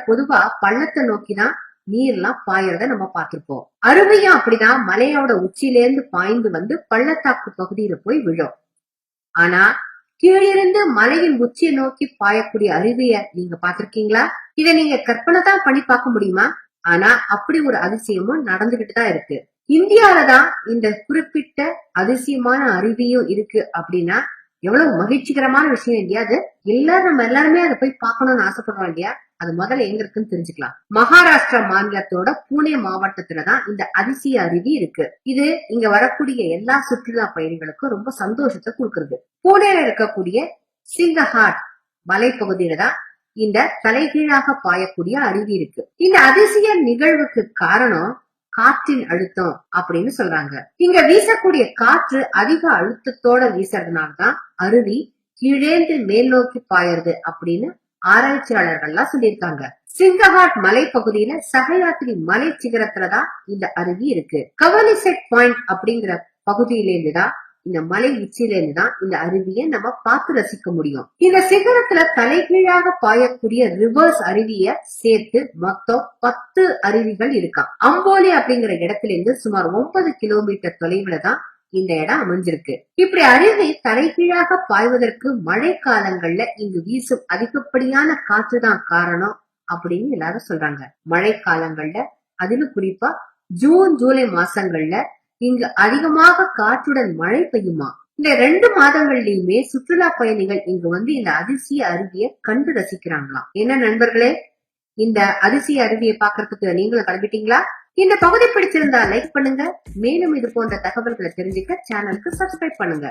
பொதுவா பள்ளத்தை நோக்கிதான் நீர்லாம் பாயறத நம்ம பார்த்திருப்போம். அருவியும் அப்படிதான் மலையோட உச்சியில இருந்து பாய்ந்து வந்து பள்ளத்தாக்கு பகுதியில போய் விழும். ஆனா கீழிருந்து மலையின் உச்சியை நோக்கி பாயக்கூடிய அருவிய நீங்க பாத்திருக்கீங்களா? இத நீங்க கற்பனை தான் பண்ணி பார்க்க முடியுமா? ஆனா அப்படி ஒரு அதிசயமும் நடந்துகிட்டு தான் இருக்கு. இந்தியாலதான் இந்த குறிப்பிட்ட அதிசயமான அருவியும் இருக்கு அப்படின்னா எவ்வளவு மகிழ்ச்சிகரமான விஷயம் இல்லையா? அது நம்ம எல்லாருமே அதை போய் பார்க்கணும்னு ஆசைப்படுறோம் இல்லையா? அது முதல்ல எங்க இருக்குன்னு தெரிஞ்சுக்கலாம். மகாராஷ்டிரா மாநிலத்தோட புனே மாவட்டத்துலதான் இந்த அதிசய அருவி இருக்கு. இது இங்க வரக்கூடிய எல்லா சுற்றுலா பயணிகளுக்கும் ரொம்ப சந்தோஷத்தை கொடுக்கறது. புனேல இருக்கக்கூடிய சிங்கஹாட் மலைப்பகுதியில தான் இந்த தலைகீழாக பாயக்கூடிய அருவி இருக்கு. இந்த அதிசய நிகழ்வுக்கு காரணம் காற்றின் அழுத்தம் அப்படின்னு சொல்றாங்க. இங்க வீசக்கூடிய காற்று அதிக அழுத்தத்தோட வீசறதுனாலதான் அருவி கீழேந்து மேல் நோக்கி பாயறது அப்படின்னு ஆராய்ச்சியாளர்கள்லாம் சொல்லியிருக்காங்க. சிங்கஹாட் மலை பகுதியில சகயாத்ரி மலை சிகரத்துலதான் இந்த அருவி இருக்கு. கவனிசெட் பாயிண்ட் அப்படிங்கிற பகுதியிலேருந்துதான் இந்த மலை உச்சியில இருந்துதான் இந்த அருவியை நம்ம பார்த்து ரசிக்க முடியும். இந்த சிகரத்துல தலைகீழாக பாயக்கூடிய ரிவர்ஸ் அருவிய சேர்த்து மொத்தம் 10 அருவிகள் இருக்காம். அம்போலி அப்படிங்கிற இடத்துல இருந்து சுமார் 9 கிலோமீட்டர் தொலைவுல தான் இந்த இடம் அமைஞ்சிருக்கு. இப்படி அருவி தலைகீழாக பாய்வதற்கு மழை காலங்கள்ல இங்கு வீசும் அதிகப்படியான காற்றுதான் காரணம் அப்படின்னு எல்லாரும் சொல்றாங்க. மழை காலங்கள்ல அதிலும் குறிப்பா ஜூன் ஜூலை மாசங்கள்ல இங்கு அதிகமாக காற்றுடன் மழை பெய்யுமா. இந்த 2 மாதங்கள்லயுமே சுற்றுலா பயணிகள் இங்கு வந்து இந்த அதிசய அருவியை கண்டு ரசிக்கிறாங்களாம். என்ன நண்பர்களே, இந்த அதிசய அருவியை பாக்குறதுக்கு நீங்களும் கிளம்பிட்டீங்களா? இந்த பகுதி பிடிச்சிருந்தா லைக் பண்ணுங்க. மேலும் இது போன்ற தகவல்களை தெரிஞ்சுக்க சேனலுக்கு சப்ஸ்கிரைப் பண்ணுங்க.